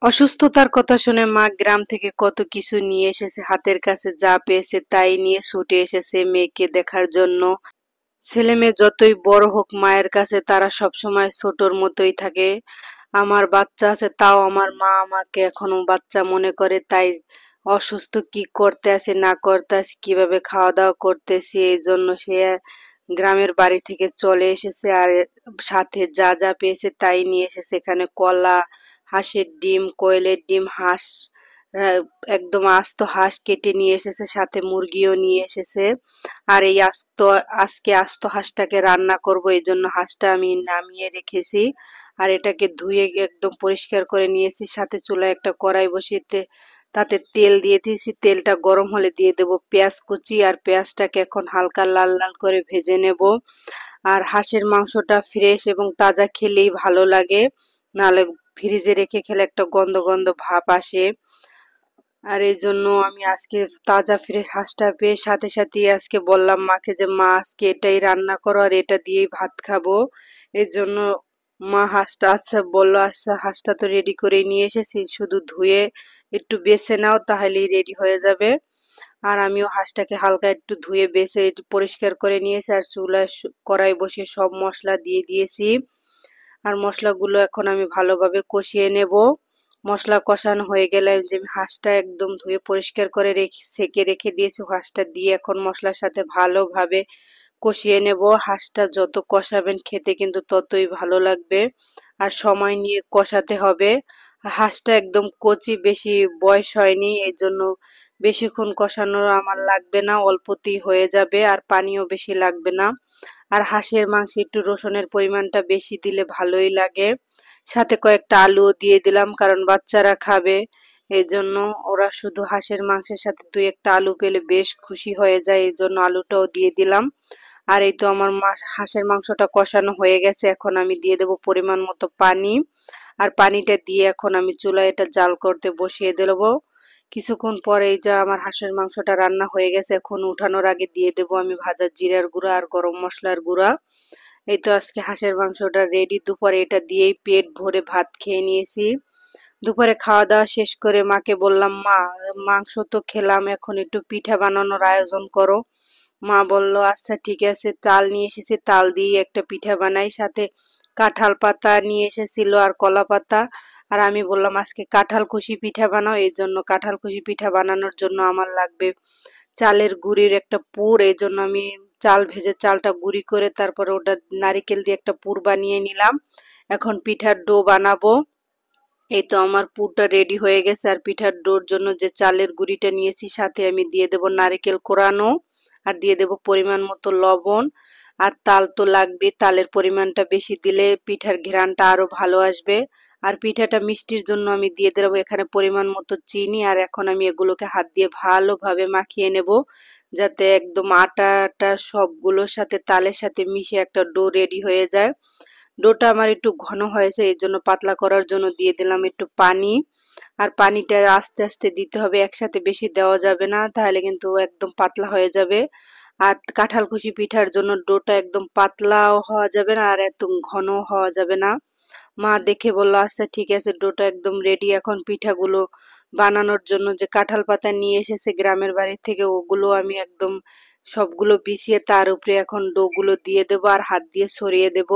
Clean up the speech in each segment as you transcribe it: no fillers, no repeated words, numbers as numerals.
অসুস্থতার কথা শুনে মা গ্রাম থেকে কত কিছু নিয়ে এসেছে, হাতের কাছে যা পেয়েছে তাই নিয়ে ছুটে এসেছে মেয়েকে দেখার জন্য। ছেলে মেয়ে যতই বড় হোক মায়ের কাছে তারা সবসময় ছোটর মতোই থাকে। আমার বাচ্চা আছে তাও আমার মা আমাকে এখনো বাচ্চা মনে করে, তাই অসুস্থ কি করতে আছে না করতে আছে কিভাবে খাওয়া দাওয়া করতেছি এই জন্য সে গ্রামের বাড়ি থেকে চলে এসেছে। আর সাথে যা যা পেয়েছে তাই নিয়ে এসেছে, এখানে কলা, হাঁসের ডিম, কোয়েলের ডিম, হাঁস, আহ, একদম আস্ত হাঁস কেটে নিয়ে এসেছে, সাথে মুরগিও নিয়ে এসেছে। আর এই আজকে আস্ত হাঁসটাকে রান্না করব, এই জন্য হাঁসটা আমি নামিয়ে রেখেছি। আর এটাকে ধুয়ে একদম পরিষ্কার করে নিয়েছি। সাথে চুলায় একটা কড়াই বসিয়ে তাতে তেল দিয়ে দিয়েছি। তেলটা গরম হলে দিয়ে দেব পেঁয়াজ কুচি, আর পেঁয়াজটাকে এখন হালকা লাল লাল করে ভেজে নেব। আর হাঁসের মাংসটা ফ্রেশ এবং তাজা খেলেই ভালো লাগে, নাহলে ফ্রিজে রেখে খেলে একটা গন্ধ গন্ধ ভাব আসে। আর এই জন্য আমি আজকে তাজা ফ্রেশ হাঁসটা পেয়ে সাথে সাথে আজকে বললাম মাকে যে মা আজকে এটাই রান্না করো আর এটা দিয়েই ভাত খাবো। এই জন্য মা হাঁসটা আচ্ছা বললো, আচ্ছা হাঁসটা তো রেডি করে নিয়ে এসেছি, শুধু ধুয়ে একটু বেছে নাও তাহলেই রেডি হয়ে যাবে। আর আমিও হাঁসটাকে হালকা একটু ধুয়ে বেছে একটু পরিষ্কার করে নিয়েছি, আর চুলায় কড়াই বসিয়ে সব মশলা দিয়ে দিয়েছি। আর মশলাগুলো এখন আমি ভালোভাবে কষিয়ে নেব। মশলা কষানো হয়ে গেলে যে আমি হাঁসটা একদম ধুয়ে পরিষ্কার করে ছেঁকে রেখে দিয়েছি, হাঁসটা দিয়ে এখন মশলার সাথে ভালোভাবে কষিয়ে নেব। হাঁসটা যত কষাবেন খেতে কিন্তু ততই ভালো লাগবে, আর সময় নিয়ে কষাতে হবে। হাঁসটা একদম কচি, বেশি বয়স হয়নি, এই জন্য বেশিক্ষণ কষানো আমার লাগবে না, অল্পতেই হয়ে যাবে, আর পানিও বেশি লাগবে না। আর হাঁসের মাংসে একটু রসুনের পরিমাণটা বেশি দিলে ভালোই লাগে। সাথে কয়েকটা আলুও দিয়ে দিলাম, কারণ বাচ্চারা খাবে, এই জন্য ওরা শুধু হাঁসের মাংসের সাথে দুই একটা আলু পেলে বেশ খুশি হয়ে যায়, এই জন্য আলুটাও দিয়ে দিলাম। আর এই তো আমার হাঁসের মাংসটা কষানো হয়ে গেছে, এখন আমি দিয়ে দেব পরিমাণ মতো পানি। আর পানিটা দিয়ে এখন আমি চুলায় এটা জাল করতে বসিয়ে দেবো। কিছুক্ষণ পরেই যা আমার হাঁসের মাংসটা রান্না হয়ে গেছে, এখন উঠানোর আগে দিয়ে দেব আমি ভাজা জিরার গুঁড়া আর গরম মশলার গুঁড়া। এই তো আজকে হাঁসের মাংসটা রেডি। দুপুরে এটা দিয়েই পেট ভরে ভাত খেয়ে নিয়েছি। দুপুরে খাওয়া দাওয়া শেষ করে মাকে বললাম মা মাংস তো খেলাম, এখন একটু পিঠা বানানোর আয়োজন করো। মা বলল আচ্ছা ঠিক আছে, তাল নিয়ে এসেছি, তাল দিয়ে একটা পিঠা বানাই। সাথে কাঁঠাল পাতা নিয়ে এসেছিল আর কলা পাতা। আর আমি বললাম আজকে কাঁঠাল কুশি পিঠা বানাও, এই জন্য কাঁঠাল কুশি পিঠা বানানোর জন্য আমার লাগবে চালের গুঁড়ির একটা পুর। এই জন্য আমি চাল ভেজে চালটা গুঁড়ি করে তারপরে ওটা নারিকেল দিয়ে একটা পুর বানিয়ে নিলাম। এখন পিঠার ডো বানাবো। এই তো আমার পুরটা রেডি হয়ে গেছে। আর পিঠার ডোর জন্য যে চালের গুঁড়িটা নিয়েছি সাথে আমি দিয়ে দেব নারিকেল কোরানো, আর দিয়ে দেব পরিমাণ মতো লবণ। আর তাল তো লাগবে, তালের পরিমাণটা বেশি দিলে পিঠার ঘ্রাণটা আরো ভালো আসবে। আর পিঠাটা মিষ্টির জন্য আমি দিয়ে দেবো এখানে পরিমাণ মতো চিনি। আর এখন আমি এগুলোকে হাত দিয়ে ভালোভাবে মাখিয়ে নেব, যাতে একদম আটাটা সবগুলোর সাথে তালের সাথে মিশে একটা ডো রেডি হয়ে যায়। ডোটা আমার একটু ঘন হয়েছে, এই জন্য পাতলা করার জন্য দিয়ে দিলাম একটু পানি। আর পানিটা আস্তে আস্তে দিতে হবে, একসাথে বেশি দেওয়া যাবে না, তাহলে কিন্তু একদম পাতলা হয়ে যাবে। আর কাঁঠাল কুচি পিঠার জন্য ডোটা একদম পাতলাও হওয়া যাবে না আর একদম ঘন হওয়া যাবে না। মা দেখে বলল আচ্ছা ঠিক আছে, ডোটা একদম রেডি। এখন পিঠাগুলো বানানোর জন্য যে কাঁঠাল পাতা নিয়ে এসেছে গ্রামের বাড়ি থেকে, ওগুলো আমি একদম সবগুলো বিছিয়ে তার উপরে এখন ডো গুলো দিয়ে দেবো আর হাত দিয়ে ছড়িয়ে দেব।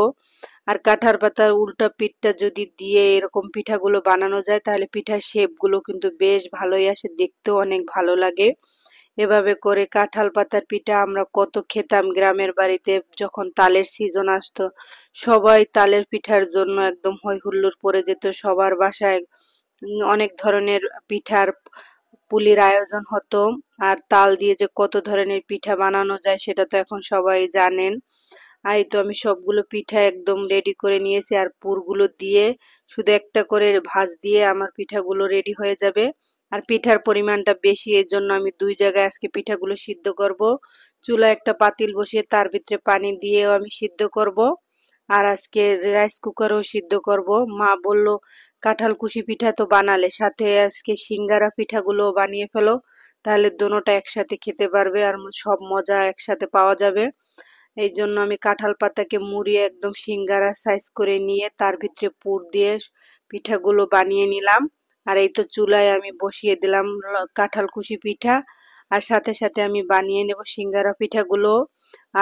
আর কাঁঠাল পাতার উল্টা পিঠটা যদি দিয়ে এরকম পিঠাগুলো বানানো যায় তাহলে পিঠার শেপ গুলো কিন্তু বেশ ভালোই আসে, দেখতেও অনেক ভালো লাগে। এভাবে করে কাঁঠাল পাতার পিঠা আমরা কত খেতাম গ্রামের বাড়িতে, যখন তালের সিজন আসতো সবাই তালের পিঠার জন্য একদম হই হুল্লোড় পড়ে যেত সবার বাসায়। অনেক ধরনের পিঠার পুলির আয়োজন হতো। আর তাল দিয়ে যে কত ধরনের পিঠা বানানো যায় সেটা তো এখন সবাই জানেন। আর এই তো আমি সবগুলো পিঠা একদম রেডি করে নিয়েছি, আর পুরগুলো দিয়ে শুধু একটা করে ভাঁজ দিয়ে আমার পিঠাগুলো রেডি হয়ে যাবে। আর পিঠার পরিমাণটা বেশি, এর জন্য আমি দুই জায়গায় আজকে পিঠাগুলো সিদ্ধ করব। চুলায় একটা পাতিল বসিয়ে তার ভিতরে পানি দিয়েও আমি সিদ্ধ করব, আর আজকে রাইস কুকারেও সিদ্ধ করব। মা বলল কাঁঠাল কুশি পিঠা তো বানালে, সাথে আজকে সিঙ্গারা পিঠাগুলোও বানিয়ে ফেলো, তাহলে দোনোটা একসাথে খেতে পারবে আর সব মজা একসাথে পাওয়া যাবে। এই জন্য আমি কাঁঠাল পাতাকে মুড়িয়ে একদম সিঙ্গারা সাইজ করে নিয়ে তার ভিতরে পুর দিয়ে পিঠাগুলো বানিয়ে নিলাম। আর এই তো চুলায় আমি বসিয়ে দিলাম কাঁঠাল কুশি পিঠা, আর সাথে সাথে আমি বানিয়ে নেব সিঙ্গারা পিঠাগুলো।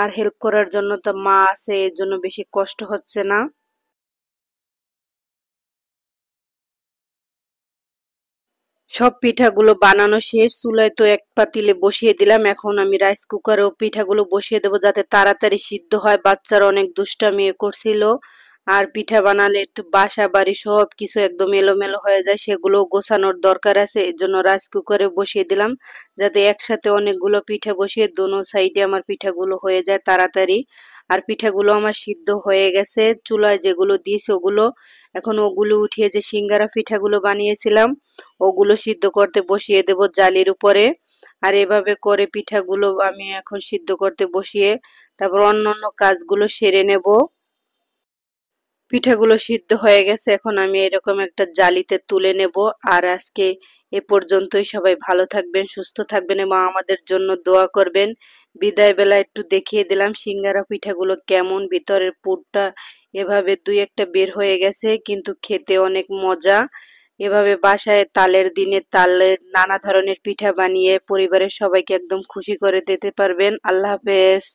আর হেল্প করার জন্য তো মা আছে, এর জন্য বেশি কষ্ট হচ্ছে না। সব পিঠাগুলো বানানো শেষ, চুলায় তো এক পাতিলে বসিয়ে দিলাম। এখন আমি রাইস কুকারেও পিঠাগুলো বসিয়ে দেবো যাতে তাড়াতাড়ি সিদ্ধ হয়। বাচ্চারা অনেক দুষ্টামি করছিল। আর পিঠা বানালে একটু বাসা বাড়ি সব কিছু একদম এলোমেলো হয়ে যায়, সেগুলো গোছানোর দরকার আছে। এর জন্য রাইস কুকারে বসিয়ে দিলাম যাতে একসাথে অনেকগুলো পিঠা বসিয়ে দোনো সাইডে আমার পিঠাগুলো হয়ে যায় তাড়াতাড়ি। আর পিঠাগুলো আমার সিদ্ধ হয়ে গেছে, চুলায় যেগুলো দিয়েছে ওগুলো। এখন ওগুলো উঠিয়ে যে সিঙ্গারা পিঠাগুলো বানিয়েছিলাম ওগুলো সিদ্ধ করতে বসিয়ে দেব জালির উপরে। আর এভাবে করে পিঠাগুলো আমি এখন সিদ্ধ করতে বসিয়ে তারপর অন্যান্য কাজগুলো সেরে নেব। পিঠাগুলো সিদ্ধ হয়ে গেছে, এখন আমি এরকম একটা জালিতে তুলে নেব। আর আজকে এ পর্যন্তই। সবাই ভালো থাকবেন, সুস্থ থাকবেন এবং আমাদের জন্য দোয়া করবেন। বিদায় বেলা একটু দেখিয়ে দিলাম সিঙ্গারা পিঠাগুলো কেমন, ভিতরের পুরটা এভাবে দুই একটা বের হয়ে গেছে, কিন্তু খেতে অনেক মজা। এভাবে বাসায় তালের দিনে তালের নানা ধরনের পিঠা বানিয়ে পরিবারের সবাইকে একদম খুশি করে দিতে পারবেন। আল্লাহ হাফেজ।